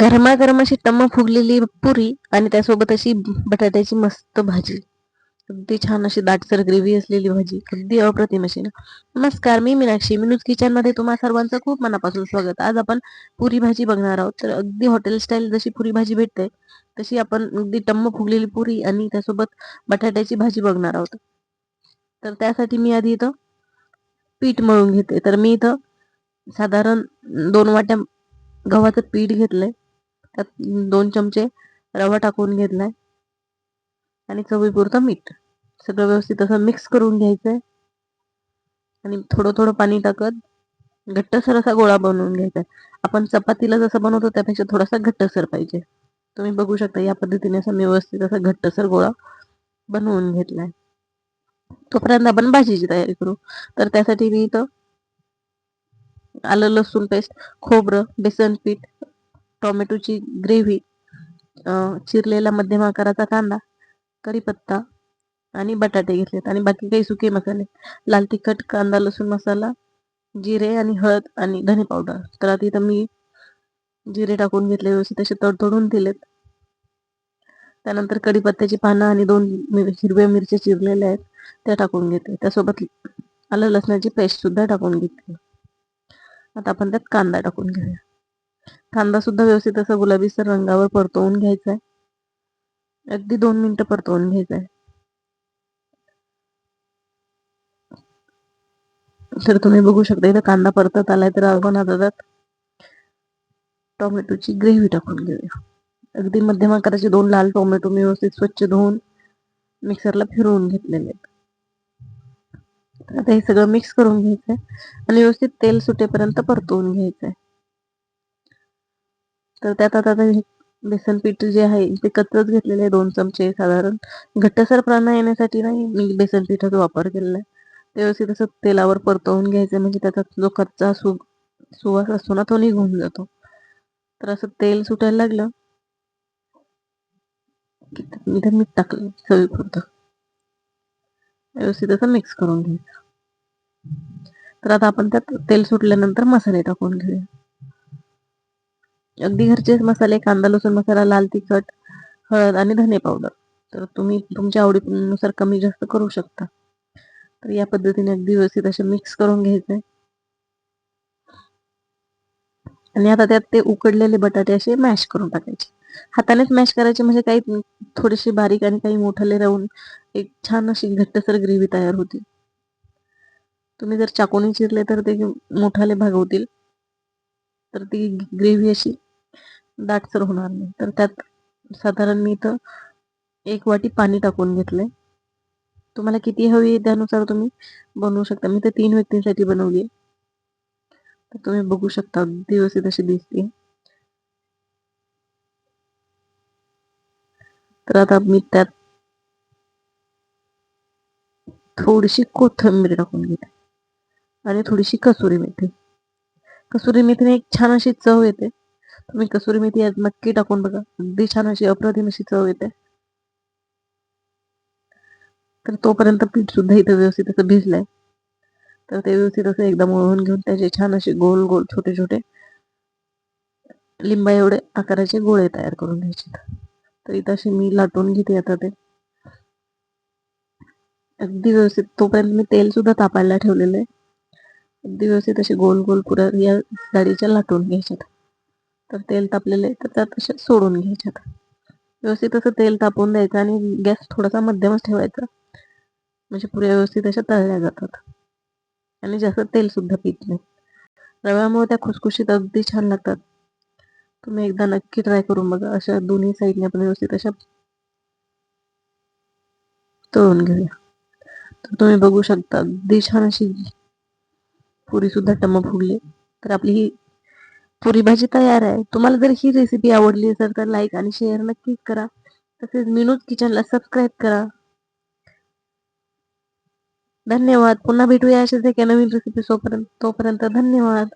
गरमागरम अशी टम्म फुगलेली पुरी आणि त्यासोबत अशी बटाट्याची मस्त भाजी. अगदी छान अशी दाटसर ग्रेव्ही असलेली भाजी. अगदी अप्रतिम अशी ना. नमस्कार, मी मीनाक्षी. मिनूज किचनमध्ये तुम्हा सर्वांचं खूप मनापासून स्वागत. आज आपण पुरी भाजी बघणार आहोत. तर अगदी हॉटेल स्टाईल जशी पुरी भाजी भेटते, तशी आपण अगदी टम्म फुगलेली पुरी आणि त्यासोबत बटाट्याची भाजी बघणार आहोत. तर त्यासाठी मी आधी इथं पीठ मळून घेते. तर मी इथं साधारण 2 वाट्या गव्हाचं पीठ घेतलंय. त्यात 2 चमचे रवा टाकून घेतलाय आणि चवीपुरतं मीठ. सगळं व्यवस्थित असं मिक्स करून घ्यायचंय आणि थोडं थोडं पाणी टाकत घट्टसर असा गोळा बनवून घ्यायचा. आपण चपातीला जसं बनवतो त्यापेक्षा थोडासा घट्टसर पाहिजे. तुम्ही बघू शकता या पद्धतीने असं व्यवस्थित असा घट्टसर गोळा बनवून घेतलाय. तोपर्यंत आपण भाजीची तयारी करू. तर त्यासाठी मी इथं आलं लसूण पेस्ट, खोबरं, बेसन पीठ, टोमॅटोची ग्रेव्ही, चिरलेला मध्यम आकाराचा कांदा, कढीपत्ता आणि बटाटे घेतलेत आणि बाकी काही सुके मसाले, लाल तिखट, कांदा लसूण मसाला, जिरे आणि हळद आणि धने पावडर. तर आता इथं मी जिरे टाकून घेतले, व्यवस्थित असे तडतडून दिलेत. त्यानंतर कढीपत्त्याची पानं आणि 2 हिरव्या मिरच्या चिरलेल्या आहेत त्या टाकून घेते. त्यासोबत आलं लसणाची पेस्ट सुद्धा टाकून घेतली. आता आपण त्यात कांदा टाकून घेऊया. कांदा सुद्धा व्यवस्थित असा गुलाबीसर रंगावर परतवून घ्यायचा आहे. अगदी 2 मिनिटं परतवून घ्यायचा आहे. तर तुम्ही बघू शकता इथं कांदा परतत आलाय. तर आपण आता त्यात टोमॅटोची ग्रेव्ही टाकून घेऊया. अगदी मध्यम आकाराचे 2 लाल टोमॅटो मी व्यवस्थित स्वच्छ धुवून मिक्सरला फिरवून घेतलेले आहेत. आता हे सगळं मिक्स करून घ्यायचंय आणि व्यवस्थित तेल सुटेपर्यंत परतवून घ्यायचंय. तर त्यात आता बेसन पीठ जे आहे ते कच्चच घेतलेलं आहे 2 चमचे. साधारण घट्टसरपणा येण्यासाठी नाही मी बेसन पिठाचा वापर केलेला आहे. ते व्यवस्थित असं तेलावर परतवून घ्यायचं म्हणजे त्याचा जो कच्चा सुवास असतो ना तो निघून जातो. तर असं तेल सुटायला लागलं की इथं मीठ टाकलं चवीपुरतं. व्यवस्थित असं मिक्स करून घ्यायचं. तर आता आपण त्यात तेल सुटल्यानंतर मसाले टाकून घेऊया. अगदी घरचेच मसाले, कांदा लसूण मसाला, लाल तिखट, हळद आणि धने पावडर. तर तुम्ही तुमच्या आवडीनुसार कमी जास्त करू शकता. तर या पद्धतीने अगदी व्यवस्थित असे मिक्स करून घ्यायचंय आणि आता त्यात ते उकडलेले बटाटे असे मॅश करून टाकायचे. हातानेच मॅश करायचे म्हणजे काही थोडेसे बारीक आणि काही मोठाले राहून एक छान अशी घट्टसर ग्रेव्ही तयार होते. तुम्ही जर चाकूने चिरले तर ते मोठाले भाग होतील. तर ती ग्रेव्ही अशी दाटसर होणार नाही. तर त्यात साधारण मी इथं 1 वाटी पाणी टाकून घेतलंय. तुम्हाला किती हवी त्यानुसार तुम्ही बनवू शकता. मी तर 3 व्यक्तींसाठी बनवली. तर तुम्ही बघू शकता अगदी व्यवस्थित अशी दिसते. तर आता मी त्यात थोडीशी कोथिंबीर टाकून घेते आणि थोडीशी कसुरी मेथी. कसुरी मेथीने एक छान अशी चव येते. तुम्ही कसुरी मेथी यात नक्की टाकून बघा. अगदी छान अशी अप्रतिम अशी चव येते. तर तोपर्यंत पीठ सुद्धा इथं व्यवस्थित असं भिजलंय. तर ते व्यवस्थित असं एकदम मळून घेऊन त्याचे छान असे गोल गोल छोटे छोटे लिंबा एवढे आकाराचे गोळे तयार करून घ्यायचे. तर इथं असे मी लाटून घेते आता ते. अगदी व्यवस्थित तोपर्यंत मी तेल सुद्धा तापायला ठेवलेलं आहे. अगदी व्यवस्थित असे गोल गोल पुऱ्या या जाडीच्या लाटून घ्यायच्यात. तर तेल तापलेले तर त्यात असे सोडून घ्यायच्यात. व्यवस्थित असं तेल तापवून द्यायचं आणि गॅस थोडासा मध्यमच ठेवायचा. म्हणजे पुऱ्या व्यवस्थित अशा तळल्या जातात आणि जास्त तेल सुद्धा पित नाही. रव्यामुळे त्या खुसखुशीत अगदी छान लागतात. तुम्ही एकदा नक्की ट्राय करून बघा. अशा दोन्ही साईडने आपण व्यवस्थित अशा तळून घेऊया. तर तुम्ही बघू शकता अगदी छान अशी पुरी सुद्धा टम्म फुगली. तर आपली ही पुरी भाजी तयार आहे. तुम्हाला जर ही रेसिपी आवडली असेल तर लाईक आणि शेअर नक्कीच करा. तसेच मिनूज किचनला सबस्क्राईब करा. धन्यवाद. पुन्हा भेटूया अशाच एका नवीन रेसिपी तोपर्यंत धन्यवाद.